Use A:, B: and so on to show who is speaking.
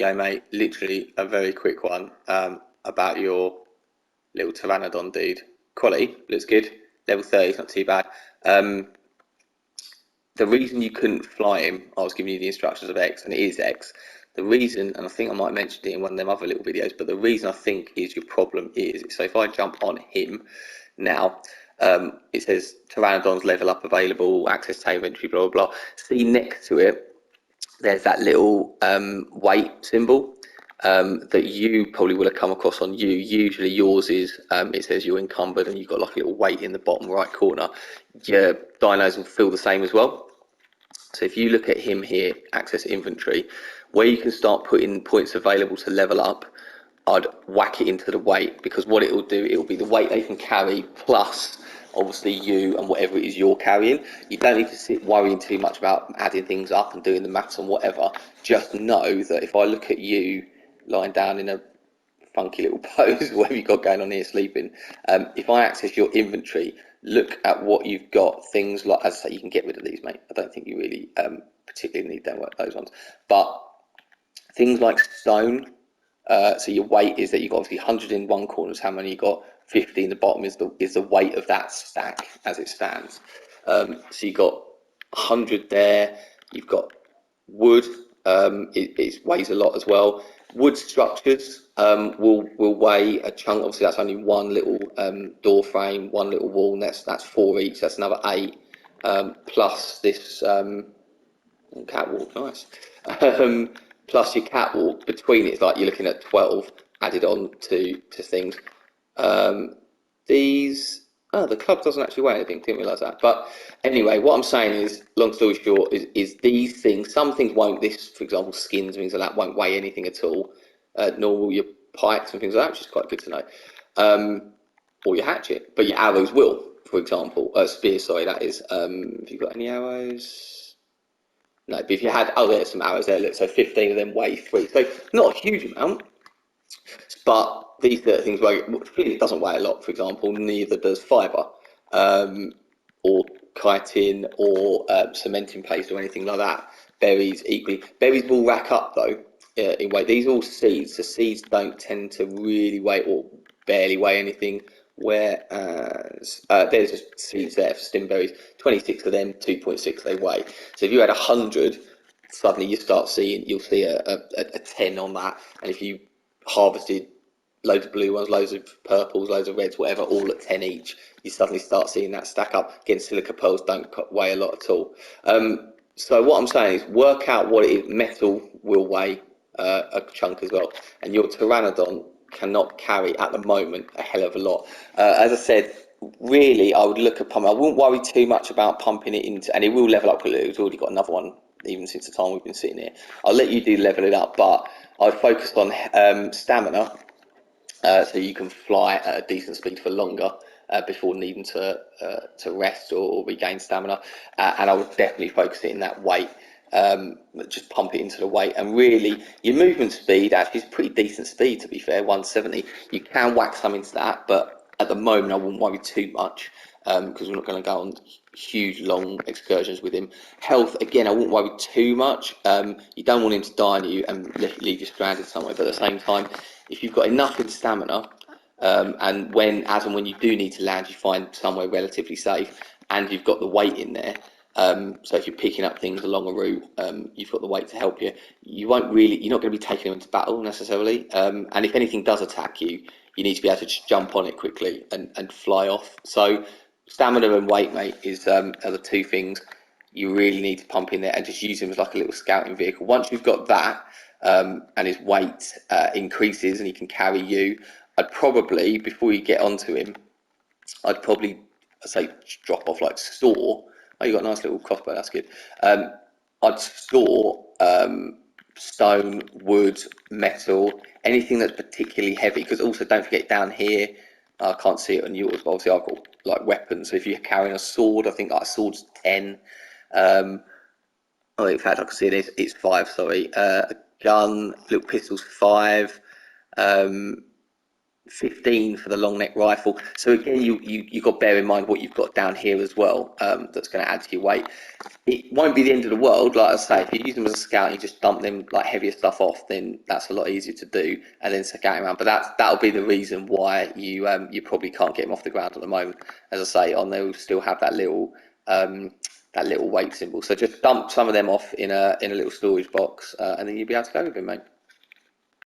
A: video, mate. Literally a very quick one about your little Pteranodon dude. Quality looks good. Level 30 is not too bad. Um, the reason you couldn't fly him, I was giving you the instructions of X, and it is X. The reason, and I think I might have mentioned it in one of them other little videos, but the reason I think is your problem is, so if I jump on him now, it says Pteranodon's level up available, access to inventory, blah, blah, blah. See next to it, there's that little weight symbol that you probably will have come across on you. Usually yours is, it says you're encumbered and you've got like a little weight in the bottom right corner. Your dinos will feel the same as well. So if you look at him here, access inventory, where you can start putting points available to level up, I'd whack it into the weight, because what it will do, it will be the weight they can carry plus obviously you and whatever it is you're carrying. You don't need to sit worrying too much about adding things up and doing the maths and whatever. Just know that if I look at you lying down in a funky little pose, whatever you've got going on here sleeping, if I access your inventory, look at what you've got. Things like, as I say, you can get rid of these, mate. I don't think you really particularly need those ones, but things like stone, so your weight is that you've got obviously 100 in one corner is how many you got, 50 in the bottom is the weight of that stack as it stands. So you've got 100 there. You've got wood, it weighs a lot as well. Wood structures will weigh a chunk. Obviously that's only one little door frame, one little wall, and that's 4 each, that's another 8, plus this catwalk, nice. Plus your catwalk between it's like you're looking at 12 added on to things. These, oh, the club doesn't actually weigh anything, didn't realise that. But anyway, what I'm saying is, long story short, is these things, some things won't, this, for example, skins and things like that won't weigh anything at all, nor will your pikes and things like that, which is quite good to know. Or your hatchet, but your arrows will, for example, spear, sorry, that is. Have you got any arrows? No, but if you had, oh, there's some arrows there, look, so 15 of them weigh 3. So not a huge amount, but these things weigh, it doesn't weigh a lot, for example, neither does fibre, or chitin, or cementing paste, or anything like that. Berries equally. Berries will rack up, though, in weight. These are all seeds, so seeds don't tend to really weigh, or barely weigh anything. Whereas there's just seeds there for stimberries, 26 of them, 2.6 they weigh. So if you had 100, suddenly you'll see a 10 on that. And if you harvested loads of blue ones, loads of purples, loads of reds, whatever, all at 10 each, you suddenly start seeing that stack up. Again, silica pearls don't weigh a lot at all. So what I'm saying is, work out what it is. Metal will weigh a chunk as well, and your Pteranodon cannot carry at the moment a hell of a lot. As I said, really, I would look at pumping. I wouldn't worry too much about pumping it into, and it will level up quickly. It's already got another one, even since the time we've been sitting here. I'll let you do level it up, but I'd focus on stamina, so you can fly at a decent speed for longer before needing to rest or regain stamina. And I would definitely focus it in that weight. Just pump it into the weight, and really your movement speed actually is pretty decent speed, to be fair, 170. You can whack some into that, but at the moment I wouldn't worry too much, because we're not going to go on huge long excursions with him. Health, again, I wouldn't worry too much. You don't want him to die on you and leave you stranded somewhere, but at the same time, if you've got enough in stamina, and as and when you do need to land, you find somewhere relatively safe, and you've got the weight in there. So if you're picking up things along a route, you've got the weight to help you. You're not going to be taking them into battle necessarily. And if anything does attack you, you need to be able to just jump on it quickly and fly off. So stamina and weight, mate, are the two things you really need to pump in there, and just use him as like a little scouting vehicle. Once you've got that, and his weight increases and he can carry you, I'd probably, before you get onto him, I'd say drop off, like store. Oh, you got a nice little crossbow, that's good. I'd store stone, wood, metal, anything that's particularly heavy, because also don't forget down here, I can't see it on yours, but obviously I've got like weapons. So if you're carrying a sword, I think like a sword's 10. In fact, I can see it's 5, sorry. A gun, little pistol's 5. 15 for the long neck rifle. So again, you got to bear in mind what you've got down here as well. That's going to add to your weight. It won't be the end of the world, like I say. If you use them as a scout and you just dump them like heavier stuff off, then that's a lot easier to do, and then scouting around. But that'll be the reason why you probably can't get them off the ground at the moment. As I say, on they'll still have that little weight symbol. So just dump some of them off in a little storage box, and then you'll be able to go with them, mate.